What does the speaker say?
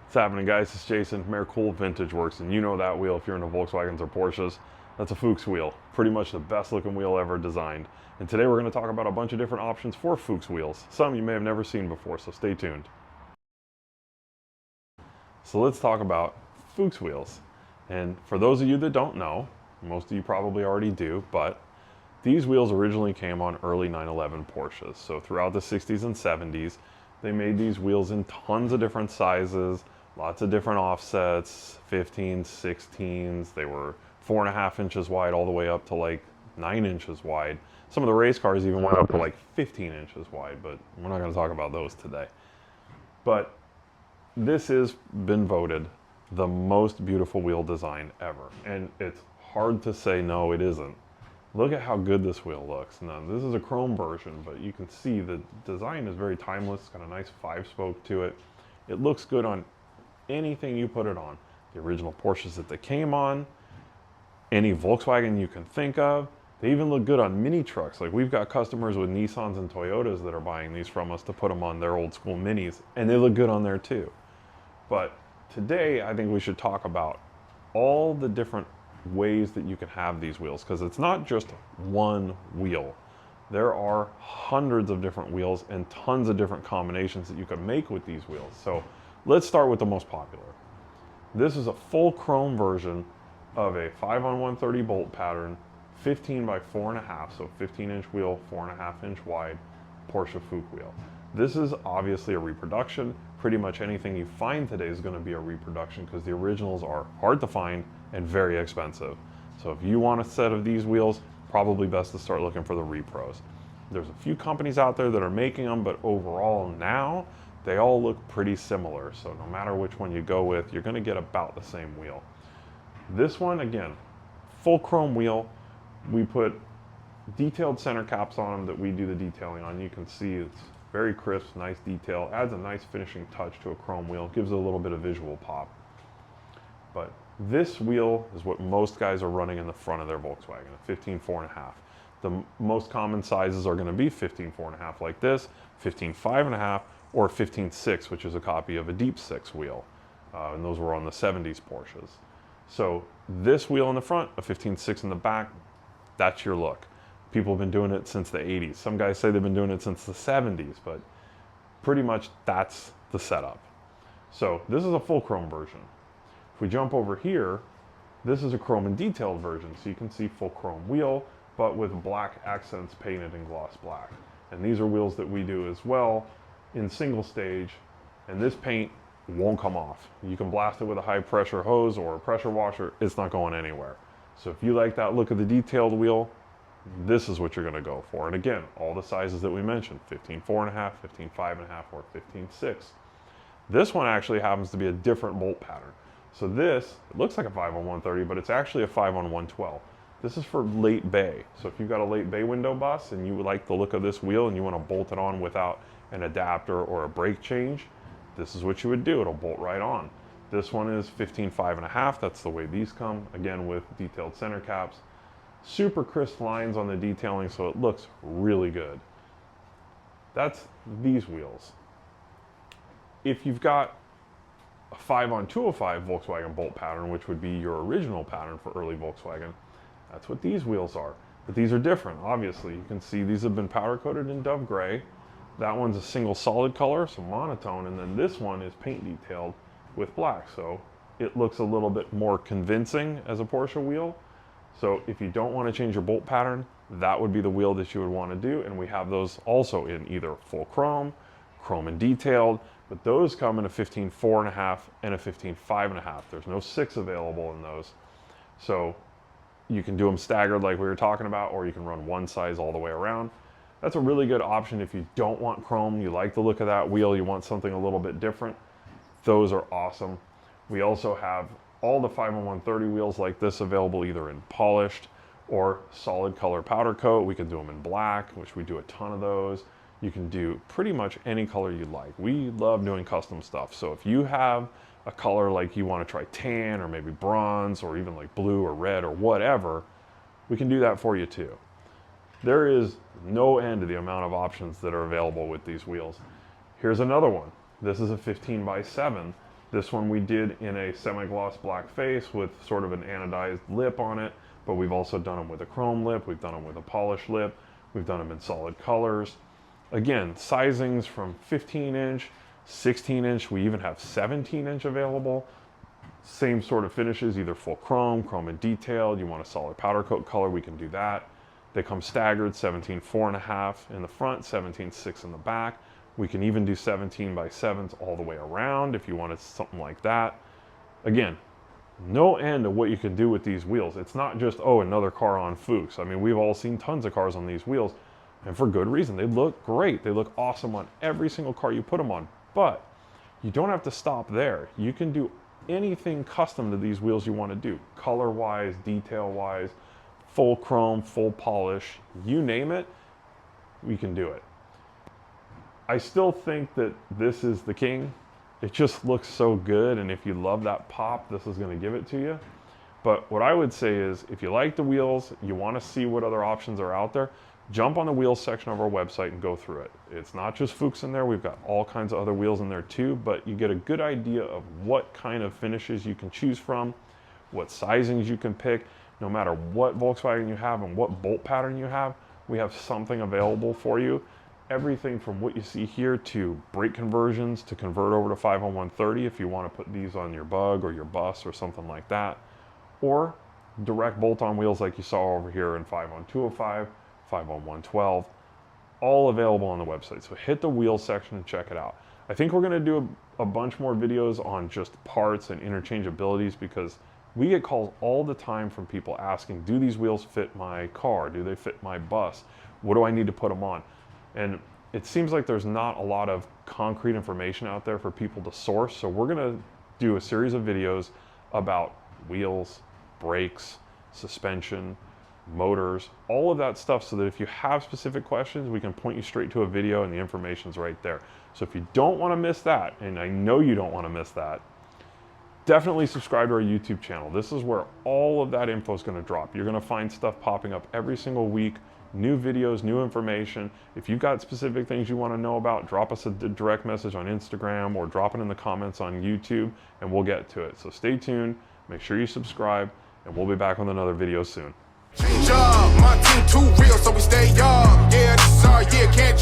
What's happening, guys? It's Jason from Aircooled Vintage Works, and you know that wheel if you're into Volkswagens or Porsches. That's a Fuchs wheel, pretty much the best looking wheel ever designed. And today we're going to talk about a bunch of different options for Fuchs wheels, some you may have never seen before, so stay tuned. So let's talk about Fuchs wheels. And for those of you that don't know, most of you probably already do, but these wheels originally came on early 911 Porsches. So throughout the 60s and 70s, they made these wheels in tons of different sizes, lots of different offsets, 15s, 16s. They were 4.5 inches wide all the way up to like 9 inches wide. Some of the race cars even went up to like 15 inches wide, but we're not going to talk about those today. But this has been voted the most beautiful wheel design ever. And it's hard to say no, it isn't. Look at how good this wheel looks. Now, this is a chrome version, but you can see the design is very timeless. It's got a nice 5-spoke to it. It looks good on anything you put it on. The original Porsches that they came on, any Volkswagen you can think of. They even look good on mini trucks. Like, we've got customers with Nissans and Toyotas that are buying these from us to put them on their old school minis, and they look good on there too. But today, I think we should talk about all the different ways that you can have these wheels, because it's not just one wheel. There are hundreds of different wheels and tons of different combinations that you can make with these wheels. So let's start with the most popular. This is a full chrome version of a 5-on-130 bolt pattern, 15 by 4.5, so 15-inch wheel, 4.5-inch wide Porsche Fuchs wheel. This is obviously a reproduction. Pretty much anything you find today is going to be a reproduction, because the originals are hard to find and very expensive. So if you want a set of these wheels, probably best to start looking for the repros. There's a few companies out there that are making them, but overall now they all look pretty similar. So no matter which one you go with, you're going to get about the same wheel. This one, again, full chrome wheel. We put detailed center caps on them that we do the detailing on. You can see it's very crisp, nice detail, adds a nice finishing touch to a chrome wheel, gives it a little bit of visual pop. But this wheel is what most guys are running in the front of their Volkswagen, a 15 4.5. The most common sizes are going to be 15 4.5 like this, 15 5.5, or 15 6, which is a copy of a deep 6 wheel. And those were on the 70s Porsches. So this wheel in the front, a 15 6 in the back, that's your look. People have been doing it since the 80s. Some guys say they've been doing it since the 70s, but pretty much that's the setup. So this is a full chrome version. If we jump over here, this is a chrome and detailed version. So you can see full chrome wheel, but with black accents painted in gloss black. And these are wheels that we do as well in single stage, and this paint won't come off. You can blast it with a high pressure hose or a pressure washer, it's not going anywhere. So if you like that look of the detailed wheel, this is what you're going to go for. And again, all the sizes that we mentioned, 15 4.5, 15 5.5, or 15 6. This one actually happens to be a different bolt pattern. So this, it looks like a 5-on-130, but it's actually a 5-on-112. This is for late bay. So if you've got a late bay window bus and you like the look of this wheel and you want to bolt it on without an adapter or a brake change, this is what you would do. It'll bolt right on. This one is 15 5.5. That's the way these come, again with detailed center caps. Super crisp lines on the detailing, so it looks really good. That's these wheels. If you've got a 5-on-205 Volkswagen bolt pattern, which would be your original pattern for early Volkswagen, that's what these wheels are. But these are different, obviously. You can see these have been powder coated in dove gray. That one's a single solid color, so monotone, and then this one is paint detailed with black, so it looks a little bit more convincing as a Porsche wheel. So if you don't want to change your bolt pattern, that would be the wheel that you would want to do, and we have those also in either full chrome, chrome and detailed, but those come in a 15 4.5 and a 15 5.5. There's no 6 available in those. So you can do them staggered like we were talking about, or you can run one size all the way around. That's a really good option if you don't want chrome, you like the look of that wheel, you want something a little bit different. Those are awesome. We also have all the 5-on-130 wheels like this available either in polished or solid color powder coat. We can do them in black, which we do a ton of those. You can do pretty much any color you like. We love doing custom stuff. So if you have a color like you want to try tan or maybe bronze or even like blue or red or whatever, we can do that for you too. There is no end to the amount of options that are available with these wheels. Here's another one. This is a 15 by 7. This one we did in a semi-gloss black face with sort of an anodized lip on it, but we've also done them with a chrome lip, we've done them with a polished lip, we've done them in solid colors. Again, sizings from 15-inch, 16-inch, we even have 17-inch available. Same sort of finishes, either full chrome, chrome and detailed. You want a solid powder coat color, we can do that. They come staggered, 17 4.5 in the front, 17 6 in the back. We can even do 17 by 7s all the way around if you wanted something like that. Again, no end of what you can do with these wheels. It's not just, oh, another car on Fuchs. I mean, we've all seen tons of cars on these wheels, and for good reason. They look great. They look awesome on every single car you put them on. But you don't have to stop there. You can do anything custom to these wheels you want to do, color-wise, detail-wise, full chrome, full polish, you name it, we can do it. I still think that this is the king. It just looks so good, and if you love that pop, this is going to give it to you. But what I would say is, if you like the wheels, you want to see what other options are out there, jump on the wheels section of our website and go through it. It's not just Fuchs in there, we've got all kinds of other wheels in there too, but you get a good idea of what kind of finishes you can choose from, what sizings you can pick. No matter what Volkswagen you have and what bolt pattern you have, we have something available for you. Everything from what you see here to brake conversions to convert over to 5-on-130 if you want to put these on your Bug or your Bus or something like that, or direct bolt-on wheels like you saw over here in 5-on-205, 5-on-112, all available on the website. So hit the wheel section and check it out. I think we're going to do a bunch more videos on just parts and interchangeabilities, because we get calls all the time from people asking, do these wheels fit my car? Do they fit my Bus? What do I need to put them on? And it seems like there's not a lot of concrete information out there for people to source. So we're going to do a series of videos about wheels, brakes, suspension, motors, all of that stuff, so that if you have specific questions, we can point you straight to a video and the information's right there. So if you don't want to miss that, and I know you don't want to miss that, definitely subscribe to our YouTube channel. This is where all of that info is going to drop. You're going to find stuff popping up every single week, new videos, new information. If you've got specific things you want to know about, drop us a direct message on Instagram or drop it in the comments on YouTube and we'll get to it. So stay tuned, make sure you subscribe, and we'll be back with another video soon. Change up, my team too real, so we stay up. Yeah, this is our year, can't